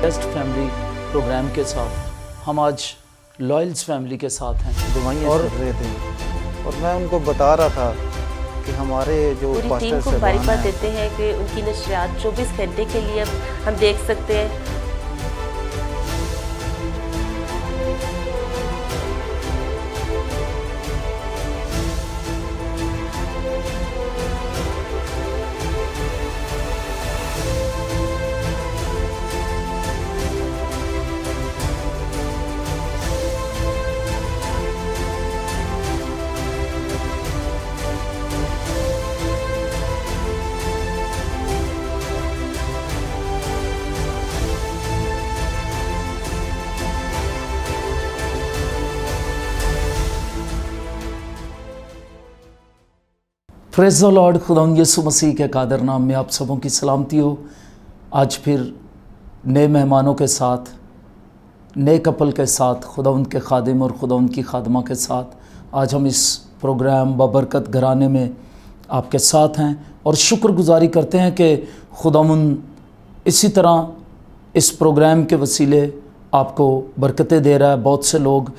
Best family programme کے ساتھ ہم آج لائلز فیملی کے ساتھ ہیں، دعائیں کر رہے تھے اور میں ان کو بتا رہا تھا کہ ہمارے جو پوری ٹیم کو مبارکباد دیتے ہیں کہ ان کی نشریات 24 گھنٹے کے لیے اب ہم دیکھ سکتے ہیں۔ پریز دی لارڈ، خداوند یسوع مسیح کے قادر نام میں آپ سبوں کی سلامتی ہو۔ آج پھر نئے مہمانوں کے ساتھ، نئے کپل کے ساتھ، خداوند کے خادم اور خداوند کی خادمہ کے ساتھ آج ہم اس پروگرام بابرکت گھرانے میں آپ کے ساتھ ہیں اور شکر گزاری کرتے ہیں کہ خداوند اسی طرح اس پروگرام کے وسیلے آپ کو برکتیں دے رہا ہے۔ بہت سے لوگ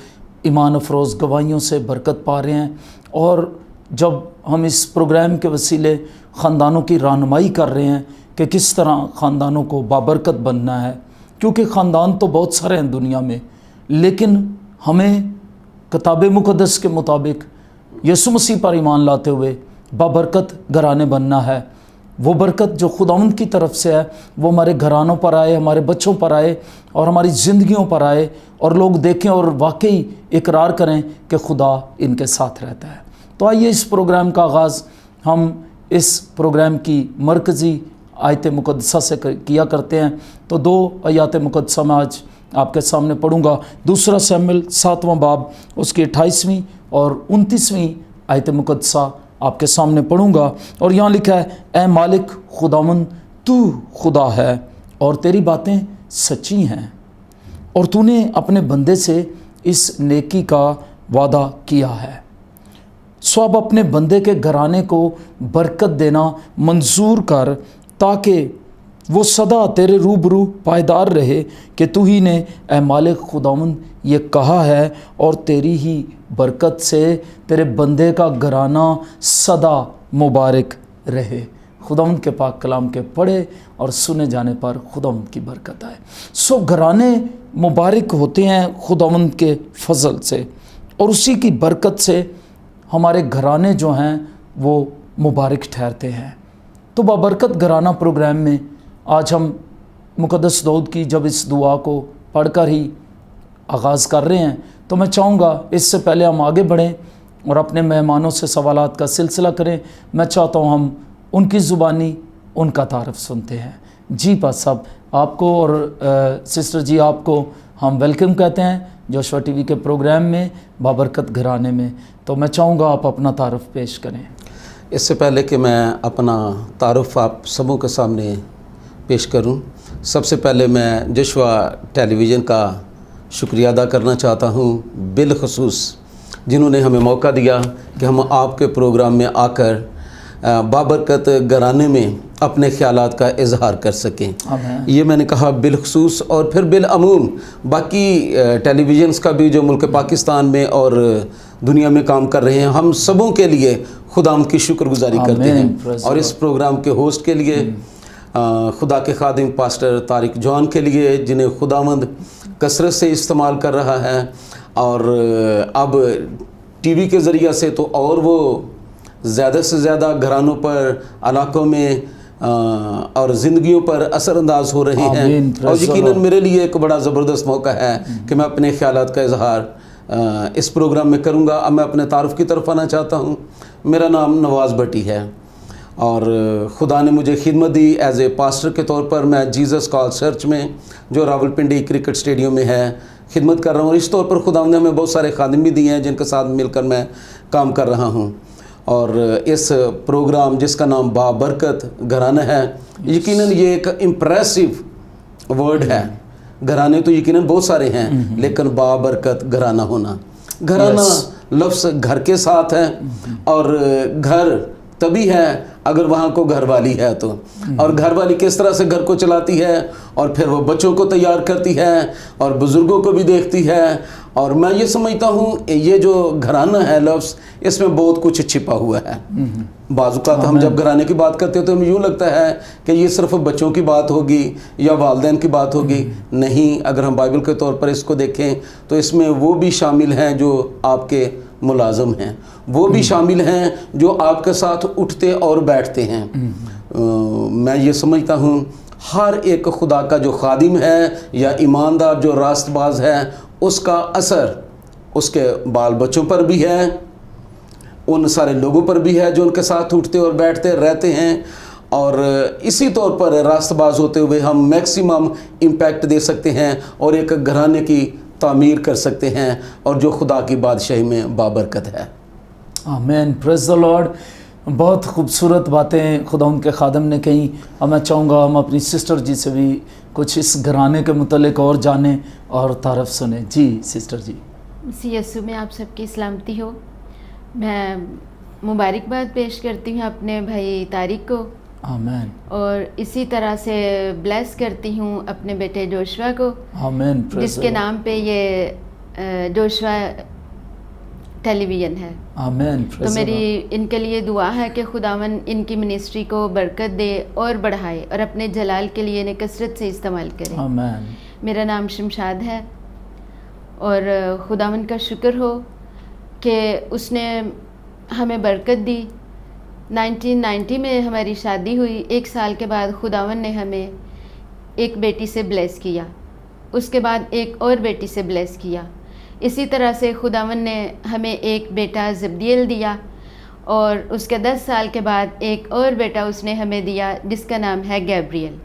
ایمان افروز گواہیوں سے برکت پا رہے ہیں، اور جب ہم اس پروگرام کے وسیلے خاندانوں کی رہنمائی کر رہے ہیں کہ کس طرح خاندانوں کو بابرکت بننا ہے، کیونکہ خاندان تو بہت سارے ہیں دنیا میں، لیکن ہمیں کتاب مقدس کے مطابق یسوع مسیح پر ایمان لاتے ہوئے بابرکت گھرانے بننا ہے۔ وہ برکت جو خداوند کی طرف سے ہے وہ ہمارے گھرانوں پر آئے، ہمارے بچوں پر آئے اور ہماری زندگیوں پر آئے، اور لوگ دیکھیں اور واقعی اقرار کریں کہ خدا ان کے ساتھ رہتا ہے۔ تو آئیے اس پروگرام کا آغاز ہم اس پروگرام کی مرکزی آیت مقدسہ سے کیا کرتے ہیں۔ تو 2 آیات مقدسہ میں آج آپ کے سامنے پڑھوں گا۔ 2 سموئیل 7واں باب اس کی 28ویں اور 29ویں آیت مقدسہ آپ کے سامنے پڑھوں گا، اور یہاں لکھا ہے، اے مالک خداوند، تو خدا ہے اور تیری باتیں سچی ہیں، اور تو نے اپنے بندے سے اس نیکی کا وعدہ کیا ہے، سو اب اپنے بندے کے گھرانے کو برکت دینا منظور کر، تاکہ وہ سدا تیرے روبرو پائیدار رہے کہ تو ہی نے اے مالک خداوند یہ کہا ہے، اور تیری ہی برکت سے تیرے بندے کا گھرانہ سدا مبارک رہے۔ خداوند کے پاک کلام کے پڑھے اور سنے جانے پر خداوند کی برکت آئے۔ سو گھرانے مبارک ہوتے ہیں خداوند کے فضل سے، اور اسی کی برکت سے ہمارے گھرانے جو ہیں وہ مبارک ٹھہرتے ہیں۔ تو بابرکت گھرانہ پروگرام میں آج ہم مقدس داؤد کی جب اس دعا کو پڑھ کر ہی آغاز کر رہے ہیں، تو میں چاہوں گا اس سے پہلے ہم آگے بڑھیں اور اپنے مہمانوں سے سوالات کا سلسلہ کریں۔ میں چاہتا ہوں ہم ان کی زبانی ان کا تعارف سنتے ہیں۔ جی پاس صاحب، آپ کو اور سسٹر جی آپ کو ہم ویلکم کہتے ہیں جوشوا ٹی وی کے پروگرام میں بابرکت گھرانے میں۔ تو میں چاہوں گا آپ اپنا تعارف پیش کریں۔ اس سے پہلے کہ میں اپنا تعارف آپ سبوں کے سامنے پیش کروں، سب سے پہلے میں جوشوا ٹیلی ویژن کا شکریہ ادا کرنا چاہتا ہوں، بالخصوص جنہوں نے ہمیں موقع دیا کہ ہم آپ کے پروگرام میں آ کر بابرکت گھرانے میں اپنے خیالات کا اظہار کر سکیں۔ یہ میں نے کہا بالخصوص، اور پھر بالعموم باقی ٹیلی ویژنز کا بھی جو ملک پاکستان میں اور دنیا میں کام کر رہے ہیں، ہم سبوں کے لیے خداوند کی شکر گزاری کرتے ہیں، اور اس پروگرام کے ہوسٹ کے لیے خدا کے خادم پاسٹر طارق جوان کے لیے، جنہیں خداوند کثرت سے استعمال کر رہا ہے، اور اب ٹی وی کے ذریعہ سے تو اور وہ زیادہ سے زیادہ گھرانوں پر، علاقوں میں اور زندگیوں پر اثر انداز ہو رہے ہیں، اور یقیناً میرے لیے ایک بڑا زبردست موقع ہے کہ میں اپنے خیالات کا اظہار اس پروگرام میں کروں گا۔ اب میں اپنے تعارف کی طرف آنا چاہتا ہوں۔ میرا نام نواز بھٹی ہے، اور خدا نے مجھے خدمت دی ایز اے پاسٹر کے طور پر۔ میں جیزس کال چرچ میں جو راولپنڈی کرکٹ اسٹیڈیم میں ہے خدمت کر رہا ہوں، اور اس طور پر خدا نے ہمیں بہت سارے خادم بھی دیے ہیں جن کے ساتھ مل کر میں کام کر رہا ہوں۔ اور اس پروگرام جس کا نام بابرکت گھرانہ ہے، یقیناً یہ ایک امپریسو ورڈ ہے۔ گھرانے تو یقیناً بہت سارے ہیں، لیکن بابرکت گھرانہ ہونا، گھرانہ لفظ گھر کے ساتھ ہے، اور گھر تبھی ہے اگر وہاں کو گھر والی ہے تو، اور گھر والی کس طرح سے گھر کو چلاتی ہے، اور پھر وہ بچوں کو تیار کرتی ہے اور بزرگوں کو بھی دیکھتی ہے. اور میں یہ سمجھتا ہوں یہ جو گھرانہ ہے لفظ، اس میں بہت کچھ چھپا ہوا ہے. بعض اوقات ہم جب گھرانے کی بات کرتے ہیں تو ہمیں یوں لگتا ہے کہ یہ صرف بچوں کی بات ہوگی یا والدین کی بات ہوگی. نہیں، اگر ہم بائبل کے طور پر اس کو دیکھیں تو اس میں وہ بھی شامل ہیں جو آپ کے ملازم ہیں، وہ بھی شامل ہیں جو آپ کے ساتھ اٹھتے اور بیٹھتے ہیں. میں یہ سمجھتا ہوں ہر ایک خدا کا جو خادم ہے یا ایماندار جو راست باز ہے، اس کا اثر اس کے بال بچوں پر بھی ہے، ان سارے لوگوں پر بھی ہے جو ان کے ساتھ اٹھتے اور بیٹھتے رہتے ہیں. اور اسی طور پر راست باز ہوتے ہوئے ہم میکسیمم امپیکٹ دے سکتے ہیں اور ایک گھرانے کی تعمیر کر سکتے ہیں اور جو خدا کی بادشاہی میں بابرکت ہے. آمین، پریز دی لارڈ. بہت خوبصورت باتیں خدا ان کے خادم نے کہیں، اور میں چاہوں گا ہم اپنی سسٹر جی سے بھی کچھ اس گھرانے کے متعلق اور جانیں اور تعارف سنیں. جی سسٹر جی. مسیح یسوع میں آپ سب کی سلامتی ہو. میں مبارکباد پیش کرتی ہوں اپنے بھائی طارق کو، آمین، اور اسی طرح سے بلیس کرتی ہوں اپنے بیٹے جوشوا کو، آمین، جس کے نام پہ یہ جوشوا ٹیلی ویژن ہے. آمین. تو میری ان کے لیے دعا ہے کہ خداوند ان کی منسٹری کو برکت دے اور بڑھائے اور اپنے جلال کے لیے انہیں کثرت سے استعمال کرے. آمین. میرا نام شمشاد ہے، اور خداوند کا شکر ہو کہ اس نے ہمیں برکت دی. 1990 میں ہماری شادی ہوئی. 1 سال کے بعد خداوند نے ہمیں ایک بیٹی سے بلیس کیا، اس کے بعد ایک اور بیٹی سے بلیس کیا. اسی طرح سے خداوند نے ہمیں ایک بیٹا زبدیل دیا، اور اس کے 10 سال کے بعد ایک اور بیٹا اس نے ہمیں دیا جس کا نام ہے گیبریل،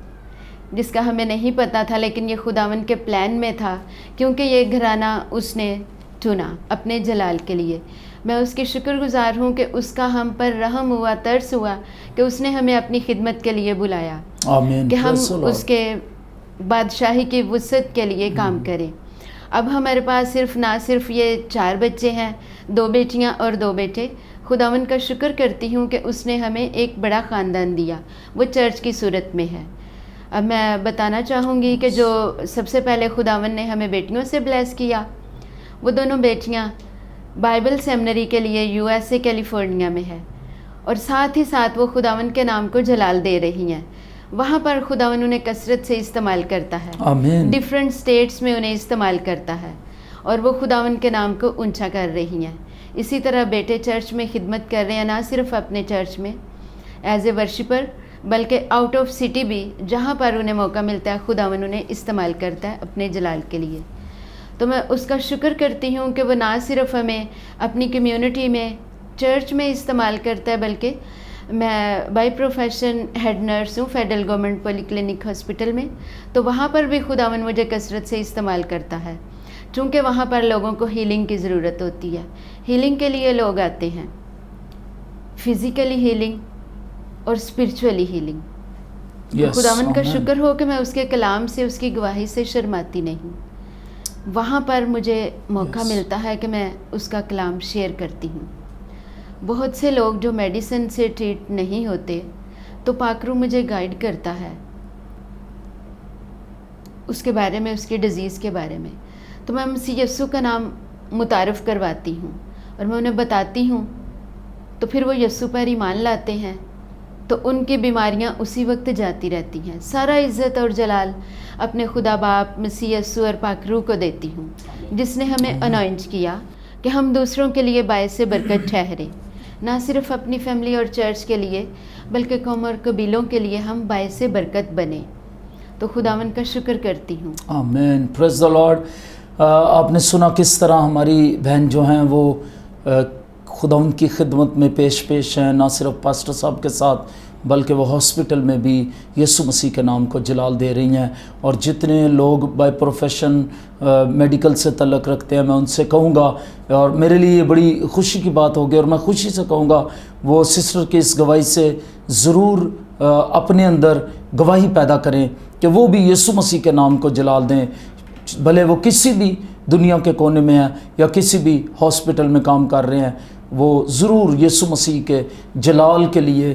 جس کا ہمیں نہیں پتہ تھا، لیکن یہ خداوند کے پلان میں تھا کیونکہ یہ گھرانہ اس نے چنا اپنے جلال کے لیے. میں اس کی شکر گزار ہوں کہ اس کا ہم پر رحم ہوا، ترس ہوا کہ اس نے ہمیں اپنی خدمت کے لیے بلایا، آمین، کہ ہم اس کے بادشاہی کی وسعت کے لیے کام کریں. اب ہمارے پاس نہ صرف یہ 4 بچے ہیں، 2 بیٹیاں اور 2 بیٹے. خداوند کا شکر کرتی ہوں کہ اس نے ہمیں ایک بڑا خاندان دیا، وہ چرچ کی صورت میں ہے. اب میں بتانا چاہوں گی کہ جو سب سے پہلے خداوند نے ہمیں بیٹیوں سے بلیس کیا، وہ دونوں بیٹیاں بائبل سیمنری کے لیے USA کیلیفورنیا میں ہے، اور ساتھ ہی ساتھ وہ خداوند کے نام کو جلال دے رہی ہیں. وہاں پر خداوند انہیں کثرت سے استعمال کرتا ہے، آمین، ڈیفرنٹ اسٹیٹس میں انہیں استعمال کرتا ہے، اور وہ خداوند کے نام کو اونچا کر رہی ہیں. اسی طرح بیٹے چرچ میں خدمت کر رہے ہیں، نہ صرف اپنے چرچ میں ایز اے ورشپر، بلکہ آؤٹ آف سٹی بھی جہاں پر انہیں موقع ملتا ہے خداوند انہیں استعمال کرتا ہے اپنے جلال کے لیے. تو میں اس کا شکر کرتی ہوں کہ وہ نہ صرف ہمیں اپنی کمیونٹی میں چرچ میں استعمال کرتا ہے، بلکہ میں بائی پروفیشن ہیڈ نرس ہوں فیڈرل گورنمنٹ پولی کلینک ہاسپٹل میں، تو وہاں پر بھی خداوند مجھے کثرت سے استعمال کرتا ہے، چونکہ وہاں پر لوگوں کو ہیلنگ کی ضرورت ہوتی ہے. ہیلنگ کے لیے لوگ آتے ہیں، فزیکلی ہیلنگ اور اسپرچولی ہیلنگ. خداوند کا شکر ہو کہ میں اس کے کلام سے، اس کی گواہی سے شرماتی نہیں. وہاں پر مجھے موقع ملتا ہے کہ میں اس کا کلام شیئر کرتی ہوں. بہت سے لوگ جو میڈیسن سے ٹریٹ نہیں ہوتے، تو پاکرو مجھے گائیڈ کرتا ہے اس کے بارے میں، اس کی ڈیزیز کے بارے میں. تو میں مسیح یسوع کا نام متعارف کرواتی ہوں اور میں انہیں بتاتی ہوں، تو پھر وہ یسوع پر ایمان لاتے ہیں، تو ان کی بیماریاں اسی وقت جاتی رہتی ہیں. سارا عزت اور جلال اپنے خدا باپ مسیح یسوع اور پاک روح کو دیتی ہوں، جس نے ہمیں انوائنٹ کیا کہ ہم دوسروں کے لیے باعث برکت ٹھہریں، نہ صرف اپنی فیملی اور چرچ کے لیے بلکہ قوم اور قبیلوں کے لیے ہم باعث برکت بنیں. تو خداوند کا شکر کرتی ہوں. آمین، پریز دی لارڈ. آپ نے سنا کس طرح ہماری بہن جو ہیں وہ خداوند کی خدمت میں پیش ہیں، نہ صرف پاسٹر صاحب کے ساتھ بلکہ وہ ہاسپٹل میں بھی یسوع مسیح کے نام کو جلال دے رہی ہیں. اور جتنے لوگ بائی پروفیشن میڈیکل سے تعلق رکھتے ہیں، میں ان سے کہوں گا، اور میرے لیے یہ بڑی خوشی کی بات ہوگی اور میں خوشی سے کہوں گا وہ سسٹر کی اس گواہی سے ضرور اپنے اندر گواہی پیدا کریں کہ وہ بھی یسوع مسیح کے نام کو جلال دیں، بھلے وہ کسی بھی دنیا کے کونے میں ہیں یا کسی بھی ہاسپٹل میں کام کر رہے ہیں. وہ ضرور یسوع مسیح کے جلال کے لیے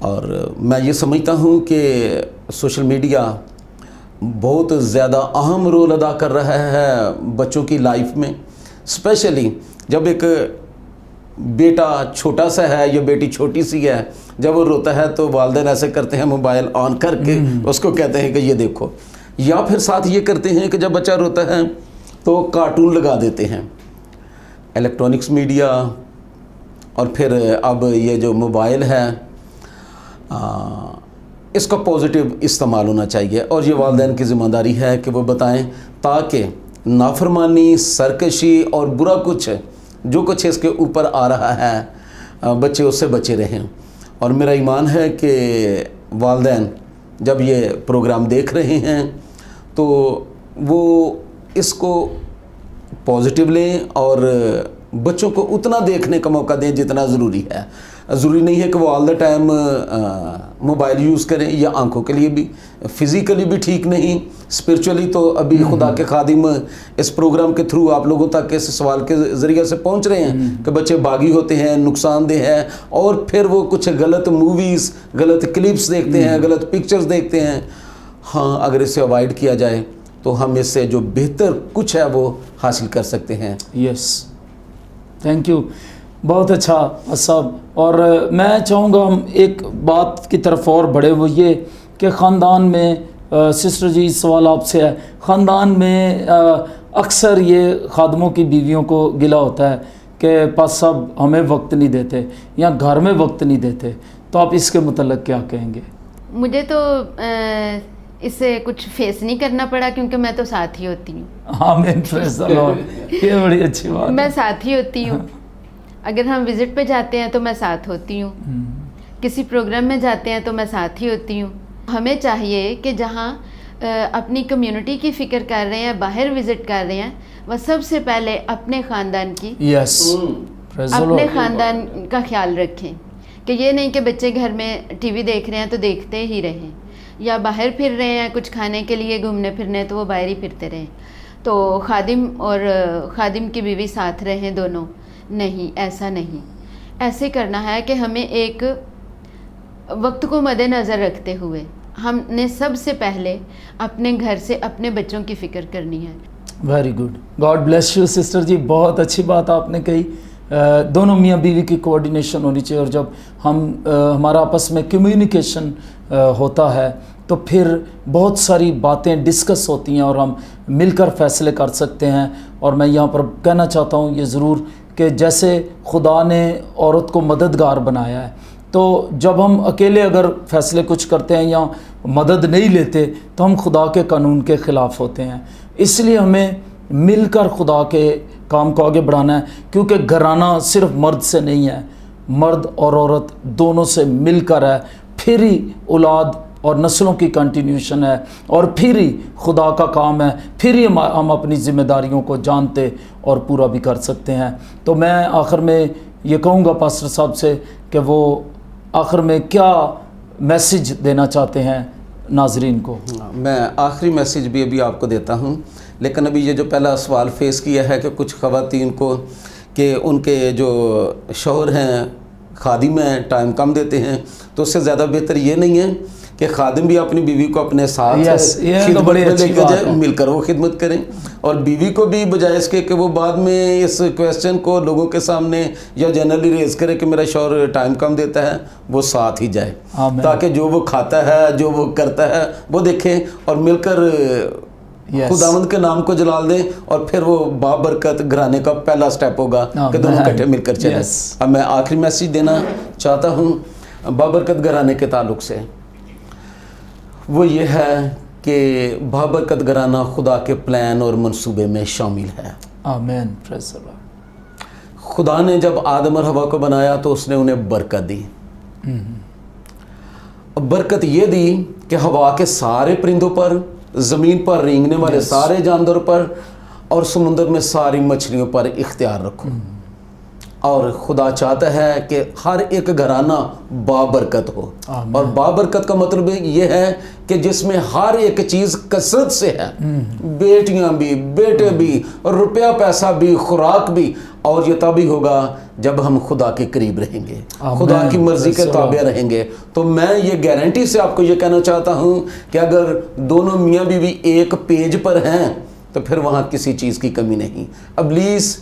اور میں یہ سمجھتا ہوں کہ سوشل میڈیا بہت زیادہ اہم رول ادا کر رہا ہے بچوں کی لائف میں، اسپیشلی جب ایک بیٹا چھوٹا سا ہے یا بیٹی چھوٹی سی ہے، جب وہ روتا ہے تو والدین ایسے کرتے ہیں موبائل آن کر کے اس کو کہتے ہیں کہ یہ دیکھو، یا پھر ساتھ یہ کرتے ہیں کہ جب بچہ روتا ہے تو کارٹون لگا دیتے ہیں۔ الیکٹرانکس میڈیا اور پھر اب یہ جو موبائل ہے اس کا پازیٹیو استعمال ہونا چاہیے، اور یہ والدین کی ذمہ داری ہے کہ وہ بتائیں تاکہ نافرمانی، سرکشی اور برا کچھ جو کچھ اس کے اوپر آ رہا ہے بچے اس سے بچے رہیں۔ اور میرا ایمان ہے کہ والدین جب یہ پروگرام دیکھ رہے ہیں تو وہ اس کو پازیٹیو لیں اور بچوں کو اتنا دیکھنے کا موقع دیں جتنا ضروری ہے۔ ضروری نہیں ہے کہ وہ آل دا ٹائم موبائل یوز کریں، یا آنکھوں کے لیے بھی فزیکلی بھی ٹھیک نہیں، اسپرچولی تو ابھی خدا کے خادم اس پروگرام کے تھرو آپ لوگوں تک اس سوال کے ذریعے سے پہنچ رہے ہیں کہ بچے باغی ہوتے ہیں، نقصان دہ ہے، اور پھر وہ کچھ غلط موویز، غلط کلپس دیکھتے ہیں، غلط پکچرز دیکھتے ہیں۔ ہاں، اگر اسے اوائڈ کیا جائے تو ہم اس سے جو بہتر کچھ ہے وہ حاصل کر سکتے ہیں۔ یس، تھینک یو، بہت اچھا صاحب۔ اور میں چاہوں گا ہم ایک بات کی طرف اور بڑھے، وہ یہ کہ خاندان میں سسٹر جی سوال آپ سے ہے، خاندان میں اکثر یہ خادموں کی بیویوں کو گلہ ہوتا ہے کہ پاس صاحب ہمیں وقت نہیں دیتے یا گھر میں وقت نہیں دیتے، تو آپ اس کے متعلق کیا کہیں گے؟ مجھے تو اس سے کچھ فیس نہیں کرنا پڑا کیونکہ میں تو ساتھ ہی ہوتی ہوں۔ آمین، پریز دی لارڈ، یہ بڑی اچھی بات ہے۔ میں ساتھ ہی ہوتی ہوں، اگر ہم وزٹ پہ جاتے ہیں تو میں ساتھ ہوتی ہوں، کسی پروگرام میں جاتے ہیں تو میں ساتھ ہی ہوتی ہوں۔ ہمیں چاہیے کہ جہاں اپنی کمیونٹی کی فکر کر رہے ہیں، باہر وزٹ کر رہے ہیں، وہ سب سے پہلے اپنے خاندان کی، یس، اپنے خاندان کا خیال رکھیں، کہ یہ نہیں کہ بچے گھر میں ٹی وی دیکھ رہے ہیں تو دیکھتے ہی رہیں، یا باہر پھر رہے ہیں کچھ کھانے کے لیے گھومنے پھرنے تو وہ باہر ہی پھرتے رہیں، تو خادم اور خادم کی بیوی ساتھ رہیں دونوں۔ نہیں، ایسا نہیں، ایسے کرنا ہے کہ ہمیں ایک وقت کو مد نظر رکھتے ہوئے ہم نے سب سے پہلے اپنے گھر سے اپنے بچوں کی فکر کرنی ہے۔ Very good, God bless you sister ji, بہت اچھی بات آپ نے کہی۔ دونوں میاں بیوی کی کوآرڈینیشن ہونی چاہیے، اور جب ہمارا آپس میں کمیونیکیشن ہوتا ہے تو پھر بہت ساری باتیں ڈسکس ہوتی ہیں اور ہم مل کر فیصلے کر سکتے ہیں۔ اور میں یہاں پر کہنا چاہتا ہوں یہ ضرور کہ جیسے خدا نے عورت کو مددگار بنایا ہے، تو جب ہم اکیلے اگر فیصلے کچھ کرتے ہیں یا مدد نہیں لیتے تو ہم خدا کے قانون کے خلاف ہوتے ہیں۔ اس لیے ہمیں مل کر خدا کے کام کو آگے بڑھانا ہے، کیونکہ گھرانہ صرف مرد سے نہیں ہے، مرد اور عورت دونوں سے مل کر ہے، پھر ہی اولاد اور نسلوں کی کنٹینیوشن ہے، اور پھر ہی خدا کا کام ہے، پھر ہی ہم اپنی ذمہ داریوں کو جانتے اور پورا بھی کر سکتے ہیں۔ تو میں آخر میں یہ کہوں گا پاسٹر صاحب سے کہ وہ آخر میں کیا میسج دینا چاہتے ہیں ناظرین کو؟ میں آخری میسج بھی ابھی آپ کو دیتا ہوں، لیکن ابھی یہ جو پہلا سوال فیس کیا ہے کہ کچھ خواتین کو کہ ان کے جو شوہر ہیں خادم ہیں ٹائم کم دیتے ہیں، تو اس سے زیادہ بہتر یہ نہیں ہے کہ خادم بھی اپنی بیوی کو اپنے ساتھ خدمت میں لے کے جائے، مل کر وہ خدمت کریں، اور بیوی کو بھی بجائے اس کے کہ وہ بعد میں اس کویسچن کو لوگوں کے سامنے یا جنرلی ریز کرے کہ میرا شوہر ٹائم کم دیتا ہے، وہ ساتھ ہی جائے، تاکہ جو وہ کھاتا ہے، جو وہ کرتا ہے وہ دیکھیں اور مل کر خداوند کے نام کو جلال دیں، اور پھر وہ بابرکت گھرانے کا پہلا سٹیپ ہوگا کہ دونوں اکٹھے مل کر چلیں۔ اب میں آخری میسیج دینا چاہتا ہوں بابرکت گھرانے کے تعلق سے، وہ یہ ہے کہ بابرکت گھرانہ خدا کے پلان اور منصوبے میں شامل ہے۔ آمین، پریز دی لارڈ۔ خدا نے جب آدم اور حوا کو بنایا تو اس نے انہیں برکت دی، برکت یہ دی کہ ہوا کے سارے پرندوں پر، زمین پر رینگنے والے سارے جانوروں پر، اور سمندر میں ساری مچھلیوں پر اختیار رکھو۔ اور خدا چاہتا ہے کہ ہر ایک گھرانہ بابرکت ہو. اور بابرکت کا مطلب یہ ہے کہ جس میں ہر ایک چیز کثرت سے ہے, بیٹیاں بھی, بیٹے بھی, روپیہ پیسہ بھی, خوراک بھی. اور یہ تبھی ہوگا جب ہم خدا کے قریب رہیں گے, خدا کی مرضی کے تابع رہیں گے. تو میں یہ گارنٹی سے آپ کو یہ کہنا چاہتا ہوں کہ اگر دونوں میاں بیوی ایک پیج پر ہیں تو پھر وہاں کسی چیز کی کمی نہیں. ابلیس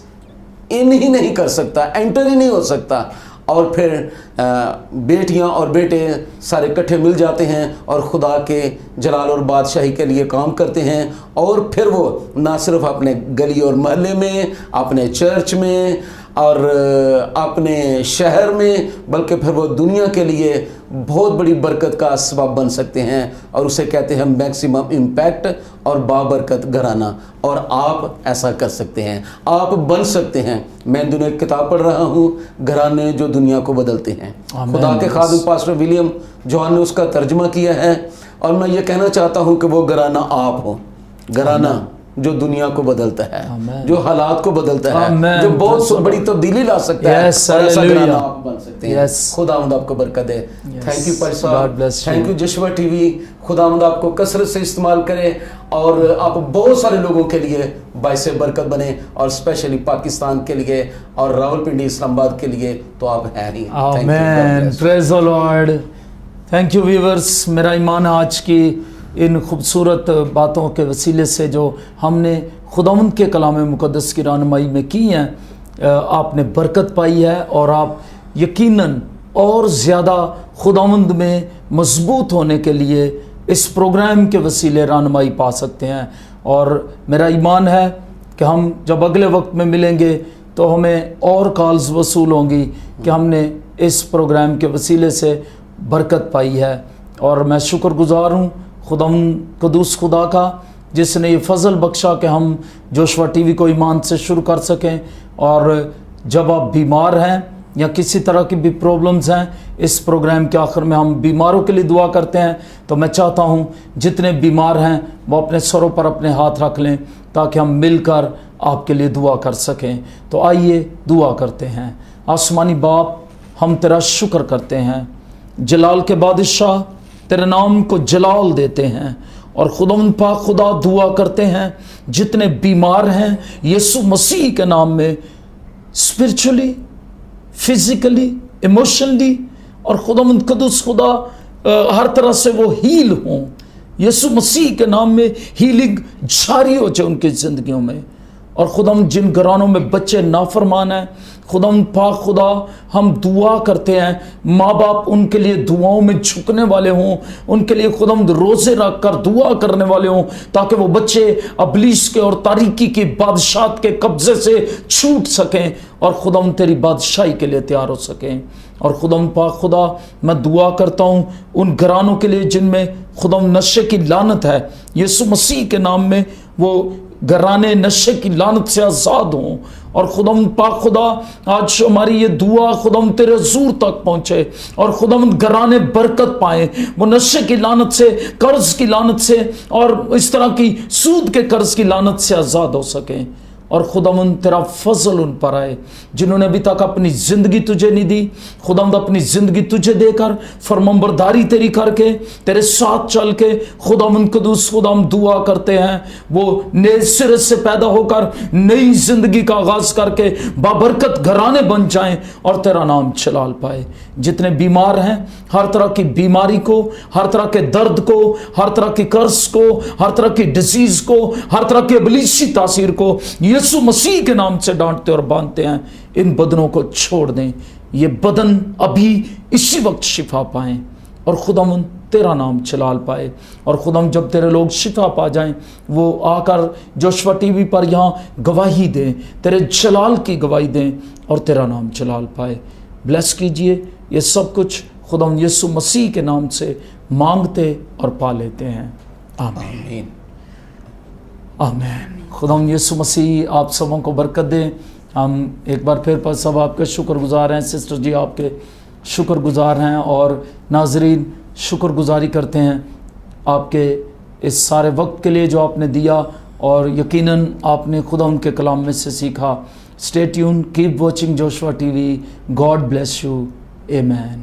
ان ہی نہیں کر سکتا, انٹر ہی نہیں ہو سکتا. اور پھر بیٹیاں اور بیٹے سارے اکٹھے مل جاتے ہیں اور خدا کے جلال اور بادشاہی کے لیے کام کرتے ہیں. اور پھر وہ نہ صرف اپنے گلی اور محلے میں, اپنے چرچ میں اور اپنے شہر میں, بلکہ پھر وہ دنیا کے لیے بہت بڑی برکت کا سبب بن سکتے ہیں. اور اسے کہتے ہیں میکسیمم امپیکٹ اور بابرکت گھرانہ. اور آپ ایسا کر سکتے ہیں, آپ بن سکتے ہیں. میں دنیا ایک کتاب پڑھ رہا ہوں, گھرانے جو دنیا کو بدلتے ہیں. خدا کے خادم پاسٹر ولیم جوان نے اس کا ترجمہ کیا ہے, اور میں یہ کہنا چاہتا ہوں کہ وہ گھرانہ آپ ہو, گھرانہ جو دنیا کو بدلتا ہے, جو حالات کو بدلتا ہے, جو بہت بڑی تبدیلی لا سکتا ہے. اور ایسا گھرانہ آپ بن سکتے ہیں. خداوند آپ کو برکت دے. تھینک یو پائی صاحب, تھینک یو جشوا ٹی وی. خداوند آپ کو کثرت سے استعمال کرے اور آپ بہت سارے لوگوں کے لیے باعث برکت بنے, اور اسپیشلی پاکستان کے لیے اور راولپنڈی اسلام آباد کے لیے تو آپ ہیں ہی. آمین, پریز دی لارڈ. Thank you viewers. میرا ایمان آج کی ان خوبصورت باتوں کے وسیلے سے جو ہم نے خداوند کے کلام مقدس کی رہنمائی میں کی ہیں, آپ نے برکت پائی ہے, اور آپ یقیناً اور زیادہ خداوند میں مضبوط ہونے کے لیے اس پروگرام کے وسیلے رہنمائی پا سکتے ہیں. اور میرا ایمان ہے کہ ہم جب اگلے وقت میں ملیں گے تو ہمیں اور کالز وصول ہوں گی کہ ہم نے اس پروگرام کے وسیلے سے برکت پائی ہے. اور میں شکر گزار ہوں خداوند قدوس خدا کا, جس نے یہ فضل بخشا کہ ہم جوشوا ٹی وی کو ایمان سے شروع کر سکیں. اور جب آپ بیمار ہیں یا کسی طرح کی بھی پرابلمز ہیں, اس پروگرام کے آخر میں ہم بیماروں کے لیے دعا کرتے ہیں. تو میں چاہتا ہوں جتنے بیمار ہیں وہ اپنے سروں پر اپنے ہاتھ رکھ لیں تاکہ ہم مل کر آپ کے لیے دعا کر سکیں. تو آئیے دعا کرتے ہیں. آسمانی باپ, ہم تیرا شکر کرتے ہیں, جلال کے بادشاہ, تیرے نام کو جلال دیتے ہیں. اور خداوند پاک خدا دعا کرتے ہیں جتنے بیمار ہیں یسوع مسیح کے نام میں, اسپرچولی, فزیکلی, ایموشنلی, اور خداوند قدوس خدا ہر طرح سے وہ ہیل ہوں. یسوع مسیح کے نام میں ہیلنگ جاری ہو جائے ان کی زندگیوں میں. اور خداوند جن گھرانوں میں بچے نافرمان ہیں, خداوند پاک خدا ہم دعا کرتے ہیں ماں باپ ان کے لیے دعاؤں میں جھکنے والے ہوں, ان کے لیے خداوند روزے رکھ کر دعا کرنے والے ہوں تاکہ وہ بچے ابلیس کے اور تاریکی کی بادشاہت کے قبضے سے چھوٹ سکیں اور خداوند تیری بادشاہی کے لیے تیار ہو سکیں. اور خداوند پاک خدا میں دعا کرتا ہوں ان گھرانوں کے لیے جن میں خداوند نشے کی لعنت ہے, یسوع مسیح کے نام میں وہ گھرانے نشے کی لعنت سے آزاد ہوں. اور خداوند پاک خدا آج ہماری یہ دعا خداوند تیرے حضور تک پہنچے اور خداوند گھرانے برکت پائیں, وہ نشے کی لعنت سے, قرض کی لعنت سے اور اس طرح کی سود کے قرض کی لعنت سے آزاد ہو سکیں. اور خداوند تیرا فضل ان پر آئے جنہوں نے ابھی تک اپنی زندگی تجھے نہیں دی. خداوند اپنی زندگی تجھے دے کر فرمانبرداری تیری کر کے تیرے ساتھ چل کے خداوند قدوس خدا ہم دعا کرتے ہیں وہ نئے سرے سے پیدا ہو کر نئی زندگی کا آغاز کر کے بابرکت گھرانے بن جائیں اور تیرا نام جلال پائے. جتنے بیمار ہیں ہر طرح کی بیماری کو, ہر طرح کے درد کو, ہر طرح کی قرض کو, ہر طرح کی ڈیزیز کو, ہر طرح کی ابلیسی تاثیر کو یسوع مسیح کے نام سے ڈانٹتے اور باندھتے ہیں. ان بدنوں کو چھوڑ دیں, یہ بدن ابھی اسی وقت شفا پائیں اور خداوند تیرا نام جلال پائے. اور خداوند جب تیرے لوگ شفا پا جائیں وہ آ کر جوشوا ٹی وی پر یہاں گواہی دیں, تیرے جلال کی گواہی دیں اور تیرا نام جلال پائے. بلیس کیجئے. یہ سب کچھ خداوند یسوع مسیح کے نام سے مانگتے اور پا لیتے ہیں. آمین آمین. خداوند یسوع مسیح آپ سبوں کو برکت دیں. ہم ایک بار پھر سب آپ کے شکر گزار ہیں. سسٹر جی آپ کے شکر گزار ہیں اور ناظرین شکر گزاری کرتے ہیں آپ کے اس سارے وقت کے لیے جو آپ نے دیا. اور یقیناً آپ نے خدا ان کے کلام میں سے سیکھا Stay tuned, keep watching Joshua TV. God bless you. Amen.